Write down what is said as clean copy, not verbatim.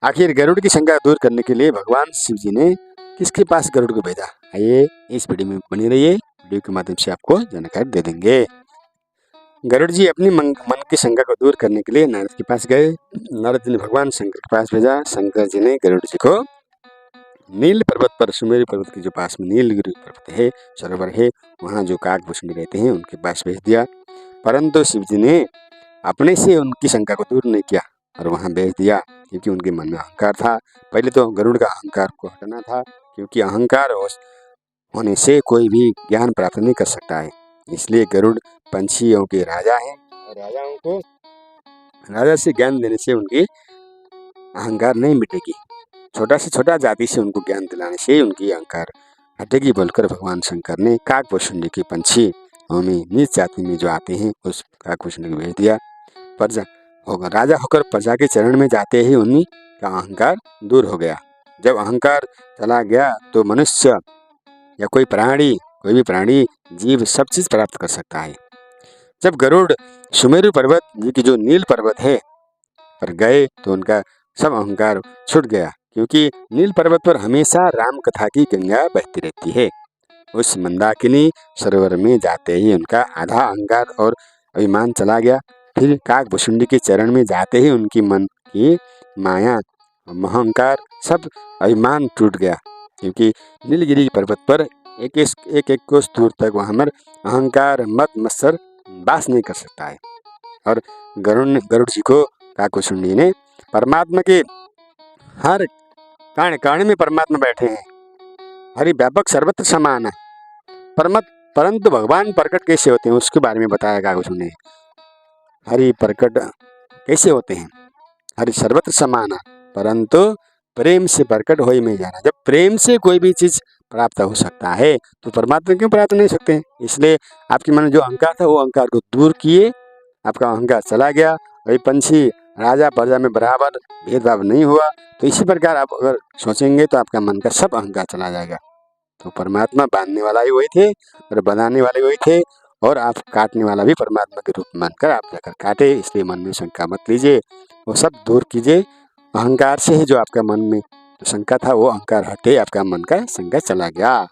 आखिर गरुड़ की शंका दूर करने के लिए भगवान शिव जी ने किसके पास गरुड़ को भेजा? आइए इस वीडियो में बनी रहिए, वीडियो के माध्यम से आपको जानकारी दे देंगे। गरुड़ जी अपनी मन की शंका को दूर करने के लिए नारद के पास गए। नारद जी ने भगवान शंकर के पास भेजा। शंकर जी ने गरुड़ जी को नील पर्वत पर, सुमेरु पर्वत के जो पास में नीलगिरी पर्वत है, सरोवर है, वहाँ जो काकभूषणी रहते हैं उनके पास भेज दिया। परंतु शिव जी ने अपने से उनकी शंका को दूर नहीं किया और वहाँ भेज दिया, क्योंकि उनके मन में अहंकार था। पहले तो गरुड़ का अहंकार को हटाना था, क्योंकि अहंकार होने से कोई भी ज्ञान प्राप्त नहीं कर सकता है। इसलिए गरुड़ पंछियों के राजा हैं और राजाओं को राजा से ज्ञान देने से उनकी अहंकार नहीं मिटेगी। छोटा से छोटा जाति से उनको ज्ञान दिलाने से उनकी अहंकार हटेगी बोलकर भगवान शंकर ने काकभूषणी के पंछी में नीच जाति में जो आते हैं उस काकभूषणी को भेज दिया। प्रजा होगा राजा होकर प्रजा के चरण में जाते ही उन्हीं का अहंकार दूर हो गया। जब अहंकार चला गया तो मनुष्य या कोई भी प्राणी जीव सब चीज प्राप्त कर सकता है। जब गरुड़ सुमेरु पर्वत जी की जो नील पर्वत है पर गए तो उनका सब अहंकार छूट गया, क्योंकि नील पर्वत पर हमेशा राम कथा की गंगा बहती रहती है। उस मंदाकिनी सरोवर में जाते ही उनका आधा अहंकार और अभिमान चला गया। फिर काकभूषणी के चरण में जाते ही उनकी मन की माया, अहंकार, सब अभिमान टूट गया, क्योंकि नीलगिरी पर्वत पर एक कोस दूर तक वहाँ पर अहंकार मत मत्सर वास नहीं कर सकता है। और गरुड़ जी को काकभूषणी ने परमात्मा के हर कण में परमात्मा बैठे हैं, हरि व्यापक सर्वत्र समान है परंतु भगवान प्रकट कैसे होते हैं उसके बारे में बताया काकभूषणी ने। हरि प्रकट कैसे होते हैं? हरि सर्वत्र समान है परंतु प्रेम से प्रकट हो ही नहीं जाना। जब प्रेम से कोई भी चीज प्राप्त हो सकता है तो परमात्मा क्यों प्राप्त नहीं सकते? इसलिए आपके मन में जो अहंकार था वो अहंकार को दूर किए, आपका अहंकार चला गया। वही पंछी राजा प्रजा में बराबर भेदभाव नहीं हुआ। तो इसी प्रकार आप अगर सोचेंगे तो आपका मन का सब अहंकार चला जाएगा। तो परमात्मा बांधने वाला ही वही थे और बनाने वाले वही थे, और आप काटने वाला भी परमात्मा के रूप में मानकर आप जाकर काटे। इसलिए मन में शंका मत लीजिए, वो सब दूर कीजिए। अहंकार से ही जो आपका मन में शंका था वो अहंकार हटे, आपका मन का शंका चला गया।